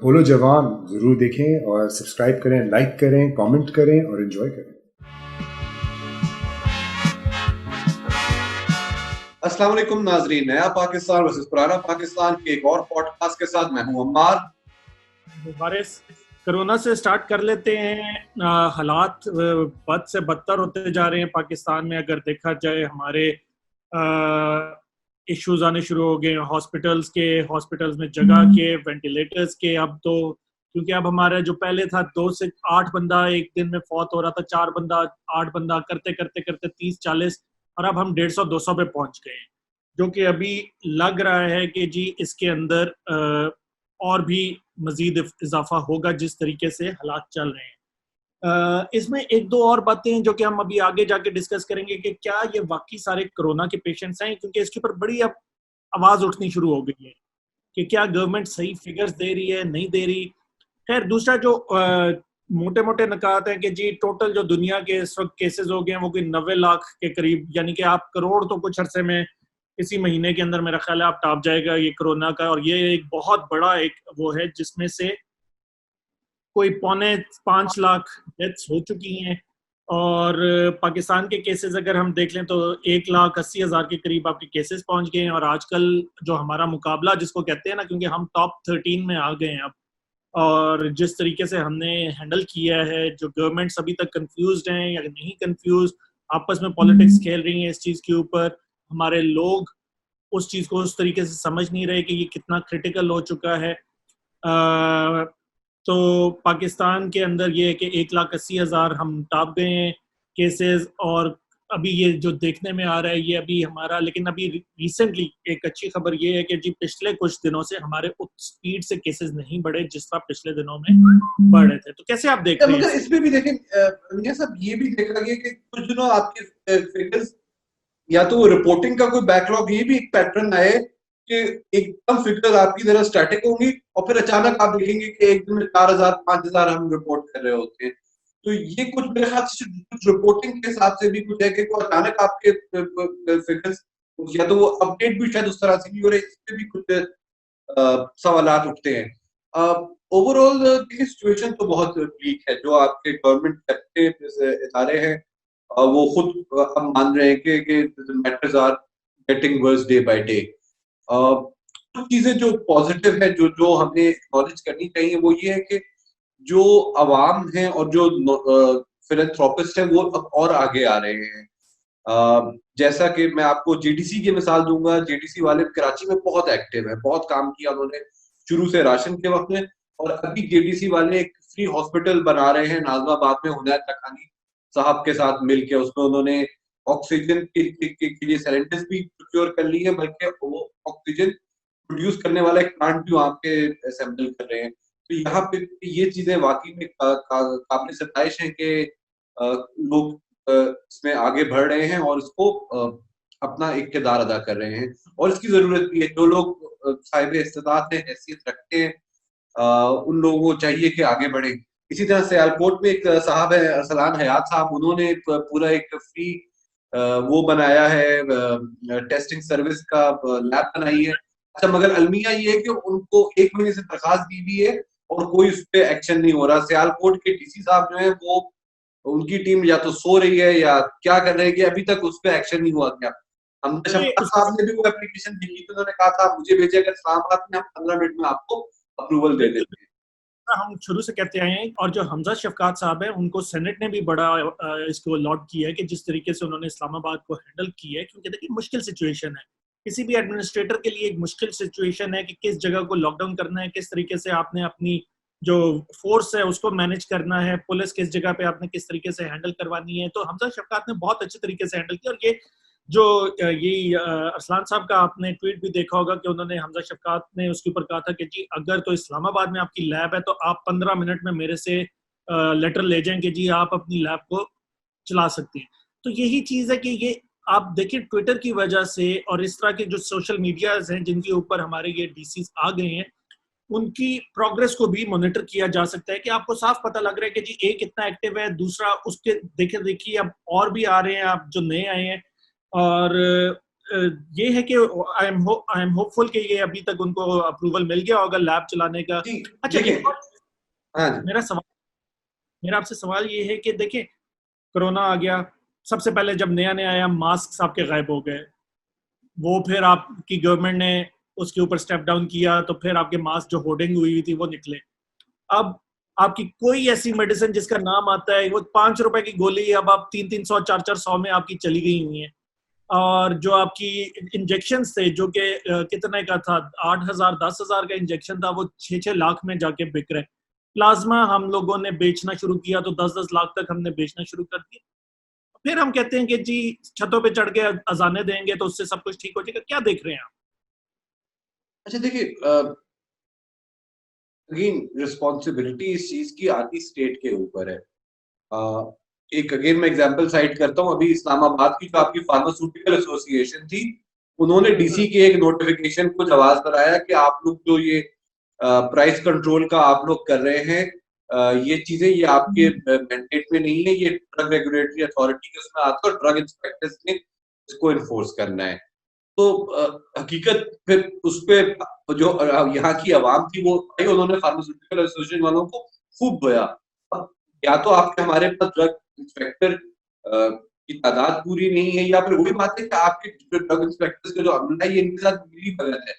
बोलो जवान जरूर देखें और सब्सक्राइब करें, लाइक करें, कमेंट करें और एंजॉय करें। अस्सलाम वालेकुम नाजरीन, नया पाकिस्तान वर्सेस पुराना पाकिस्तान के एक और पॉडकास्ट के साथ मैं हूं अम्मार। वारिस, कोरोना से स्टार्ट कर लेते हैं। हालात बद से बदतर होते जा रहे हैं पाकिस्तान में। अगर देखा जाए हमारे इश्यूज आने शुरू हो गए हॉस्पिटल्स में जगह के, वेंटिलेटर्स के। अब तो क्योंकि अब हमारा जो पहले था 2 से 8 बंदा एक दिन में फौत हो रहा था, 4 बंदा 8 बंदा करते करते करते 30-40, और अब हम 150-200 पे पहुंच गए हैं। जो कि अभी लग रहा है कि जी इसके अंदर और भी मजीद इजाफा होगा जिस तरीके से हालात चल रहे हैं। इसमें एक दो और बातें जो कि हम अभी आगे जाके डिस्कस करेंगे कि क्या ये वाकई सारे कोरोना के पेशेंट्स हैं, क्योंकि इसके ऊपर बड़ी अब आवाज उठनी शुरू हो गई है कि क्या गवर्नमेंट सही फिगर्स दे रही है, नहीं दे रही। खैर, दूसरा जो मोटे मोटे नकात हैं कि जी टोटल जो दुनिया के इस वक्त केसेस हो गए हैं वो कोई 90 लाख के करीब, यानी कि आप करोड़ तो कुछ अरसे में, इसी महीने के अंदर मेरा ख्याल है आप टॉप जाएगा ये कोरोना का। और ये एक बहुत बड़ा एक वो है जिसमें से कोई 4.5 लाख डेथ्स हो चुकी हैं। और पाकिस्तान के केसेस अगर हम देख लें तो 1,80,000 के करीब आपके केसेस पहुंच गए हैं। और आजकल जो हमारा मुकाबला जिसको कहते हैं ना, क्योंकि हम टॉप 13 में आ गए हैं अब, और जिस तरीके से हमने हैंडल किया है, जो गवर्नमेंट्स अभी तक कंफ्यूज्ड हैं या नहीं कंफ्यूज, आपस में पॉलिटिक्स खेल रही हैं इस चीज के ऊपर। हमारे लोग उस चीज को उस तरीके से समझ नहीं रहे कि ये कितना क्रिटिकल हो चुका है। तो पाकिस्तान के अंदर ये है कि 1,80,000 हम टॉप गए हैं केसेस। और अभी ये जो देखने में आ रहा है ये अभी हमारा, लेकिन अभी रिसेंटली एक अच्छी खबर ये है कि जी पिछले कुछ दिनों से हमारे उस स्पीड से केसेस नहीं बढ़े जिस तरह पिछले दिनों में बढ़ रहे थे। तो कैसे आप देख रहे हैं? मगर इसमें भी देखें मियां साहब, ये भी देखा गया कि कुछ दिनों आपके फिगर्स या तो वो रिपोर्टिंग का कोई बैकलॉग, ये भी एक पैटर्न आए कि एकदम फिगर आपकी तरह स्टैटिक होंगी और फिर अचानक आप देखेंगे कि एक दिन में 4,000 5,000 हम रिपोर्ट कर रहे होते हैं। तो ये कुछ मेरे ख्याल से कुछ रिपोर्टिंग के हिसाब से भी कुछ है कि कोई अचानक आपके फिगर्स, या तो वो अपडेट भी शायद उस तरह से नहीं हो रहे, इस पे भी कुछ सवालात उठते हैं। ओवरऑल देखिए, सिचुएशन तो बहुत वीक है। जो आपके गवर्नमेंट के इदारे हैं वो खुद अब मान रहे हैं कि matters are getting worse day by day. कुछ चीजें जो पॉजिटिव है, जो जो हमें एक्नॉलेज करनी चाहिए, वो ये है कि जो अवाम है और जो फिलैंथ्रोपिस्ट है वो अब और आगे आ रहे हैं। जैसा कि मैं आपको जेडीसी की मिसाल दूंगा। जेडीसी वाले कराची में बहुत एक्टिव है, बहुत काम किया उन्होंने शुरू से राशन के वक्त में। और अभी जेडीसी वाले एक फ्री हॉस्पिटल बना रहे हैं नाजमाबाद में, हुनैर तखानी साहब के साथ मिलकर। उसमें उन्होंने ऑक्सीजन के लिए सिलेंडर्स भी प्रोक्योर कर ली है, बल्कि वो ऑक्सीजन प्रोड्यूस करने वाला एक प्लांट भी वहां पे असेंबल कर रहे हैं। तो यहाँ पे ये चीजें वाकई में काबिल सताइश है कि लोग इसमें आगे बढ़ रहे हैं और इसको अपना एक किरदार अदा कर रहे हैं। और इसकी जरूरत भी है। जो लोग साहिब इस्तेदाद है, हैसियत रखते हैं, उन लोगों को चाहिए कि आगे बढ़े। इसी तरह सियालकोट में एक साहब है अरसलान हयात साहब, उन्होंने एक पूरा एक फ्री वो बनाया है, टेस्टिंग सर्विस का लैब बनाई है। अच्छा, मगर अलमिया ये है कि उनको 1 महीने से दरखास्त दी हुई है और कोई उस पर एक्शन नहीं हो रहा। सियालकोट के डीसी साहब जो है वो, उनकी टीम या तो सो रही है या क्या कर रही है कि अभी तक उस पर एक्शन नहीं हुआ। क्या हमजा शफकात साहब ने भी वो एप्लीकेशन भेजी, तो उन्होंने कहा था मुझे भेजिएगा इस्लामाबाद में, हम 15 मिनट में आपको अप्रूवल दे देते हैं। हम शुरू से कहते आए हैं। और जो हमजा शफकात साहब है उनको सेनेट ने भी बड़ा इसको लॉड किया है कि जिस तरीके से उन्होंने इस्लामाबाद को हैंडल किया है। क्योंकि देखिए मुश्किल सिचुएशन है, किसी भी एडमिनिस्ट्रेटर के लिए एक मुश्किल सिचुएशन है कि किस जगह को लॉकडाउन करना है, किस तरीके से आपने अपनी जो फोर्स है उसको मैनेज करना है, पुलिस किस जगह पे आपने किस तरीके से हैंडल करवानी है। तो हमजा शफकात ने बहुत अच्छे तरीके से हैंडल किया। और ये जो ये अरसलान साहब का आपने ट्वीट भी देखा होगा कि उन्होंने, हमजा शफकात ने उसके ऊपर कहा था कि जी अगर तो इस्लामाबाद में आपकी लैब है तो आप 15 मिनट में मेरे से लेटर ले जाएं कि जी आप अपनी लैब को चला सकती हैं। तो यही चीज है कि ये आप देखिए ट्विटर की वजह से और इस तरह के जो सोशल मीडियाज हैं जिनके ऊपर हमारे ये डीसी आ गए हैं, उनकी प्रोग्रेस को भी मॉनिटर किया जा सकता है कि आपको साफ पता लग रहा है कि जी एक कितना एक्टिव है, दूसरा उसके देखिए अब और भी आ रहे हैं आप जो नए आए हैं। और ये है कि आई एम होपफुल कि ये अभी तक उनको अप्रूवल मिल गया होगा लैब चलाने का। जी अच्छा, देखिए, एक और हाँ जी, मेरा आपसे सवाल ये है कि देखिए, कोरोना आ गया, सबसे पहले जब नया नया आया मास्क आपके गायब हो गए, वो फिर आपकी गवर्नमेंट ने उसके ऊपर स्टेप डाउन किया, तो फिर आपके मास्क जो होर्डिंग हुई थी वो निकले। अब आपकी कोई ऐसी मेडिसिन जिसका नाम आता है, वो 5 रुपए की गोली अब आप 300 400 में आपकी चली गई हुई है। और जो आपकी इंजेक्शन थे जो कि कितने का था, 8,000 10,000 का इंजेक्शन था, वो 6-6 लाख में जाके बिक रहे। प्लाज्मा हम लोगों ने बेचना शुरू किया तो 10-10 लाख तक हमने बेचना शुरू कर दिया। फिर हम कहते हैं कि जी छतों पे चढ़ के अजाने देंगे तो उससे सब कुछ ठीक हो जाएगा। क्या देख रहे हैं आप? अच्छा देखिए, अगेन रिस्पॉन्सिबिलिटी इस चीज की आती स्टेट के ऊपर है। एक अगेन मैं एग्जांपल साइट करता हूँ, अभी इस्लामाबाद की जो आपकी फार्मास्यूटिकल एसोसिएशन थी, उन्होंने डीसी के एक नोटिफिकेशन को जवाब कराया कि आप लोग जो ये प्राइस कंट्रोल का आप लोग कर रहे हैं, ये चीजें ये आपके मैंडेट में नहीं है, ये ड्रग रेगुलेटरी अथॉरिटी के उसमें आता है, ड्रग इंस्पेक्टर्स ने इसको इन्फोर्स करना है। तो हकीकत फिर उस पे जो यहाँ की आवाम थी वो आई, उन्होंने फार्मास्यूटिकल एसोसिएशन वालों को खूब धोया। अब या तो आपके हमारे पास ड्रग इंस्पेक्टर की तादाद पूरी नहीं है, या फिर वही बात है कि आपके ड्रग इंस्पेक्टर्स का जो अमला है ये इनके साथ मिली भगत है।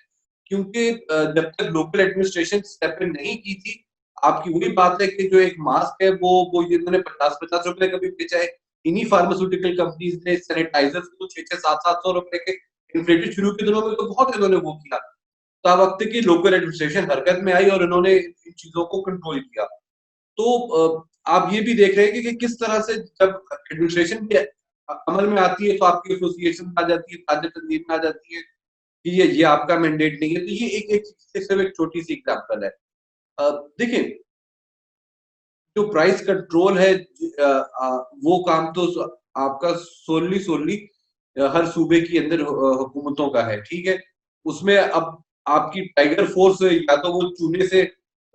क्योंकि जब तक लोकल एडमिनिस्ट्रेशन स्टेप इन नहीं की थी, आपकी वही बात है कि जो एक मास्क है वो इन्होंने 50-50 रुपए का भी बेचा है। इन्हीं फार्मास्यूटिकल कंपनीज ने सैनिटाइजर्स को 6-6 700 रुपए के इन्फ्लेटेड शुरू के दिनों में तो बहुत इन्होंने वो किया। तो अब वक्त की लोकल एडमिनिस्ट्रेशन हरकत में आई और इन्होंने इन चीजों को कंट्रोल किया। तो आप ये भी देख रहे हैं कि किस तरह से जब एडमिनिस्ट्रेशन भी अमल में आती है तो आपकी एसोसिएशन आ जाती है, ताजा तंजीम में आ जाती है कि ये आपका मैंडेट नहीं है। तो ये एक सिर्फ एक छोटी सी एग्जांपल है। देखिए, जो प्राइस कंट्रोल है वो काम तो आपका सोलली हर सूबे के अंदर हुकूमतों का है, ठीक है। उसमें अब आपकी टाइगर फोर्स या तो वो चूने से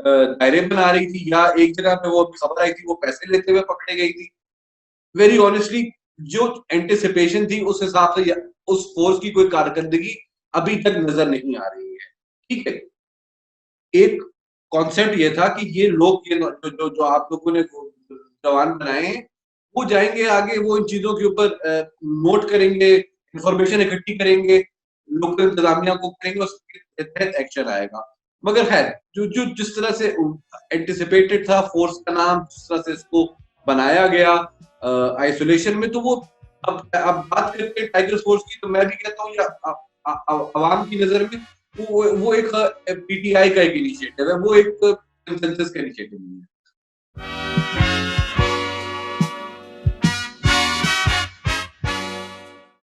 दायरे बना रही थी, या एक जगह पे वो खबर आई थी वो पैसे लेते हुए पकड़े गई थी। वेरी ऑनेस्टली, जो एंटिसिपेशन थी उस हिसाब से उस फोर्स की कोई कारकर्दगी अभी तक नजर नहीं आ रही है, ठीक है। एक कॉन्सेप्ट ये था कि ये लोग ये जो आप लोगों ने जवान बनाए हैं, वो जाएंगे आगे, वो इन चीजों के ऊपर नोट करेंगे, इंफॉर्मेशन इकट्ठी करेंगे, लोकल इंतजामिया को करेंगे, उसके तहत एक्शन आएगा। मगर है जो जो जिस तरह से एंटिसिपेटेड था फोर्स का नाम, जिस तरह से इसको बनाया गया आइसोलेशन में, तो वो अब बात करते हैं टाइगर फोर्स की, तो मैं भी कहता हूँ आवाम की नजर में वो एक पीटीआई का एक इनिशिएटिव है, वो एक कंसेंसस का इनिशिएटिव नहीं है।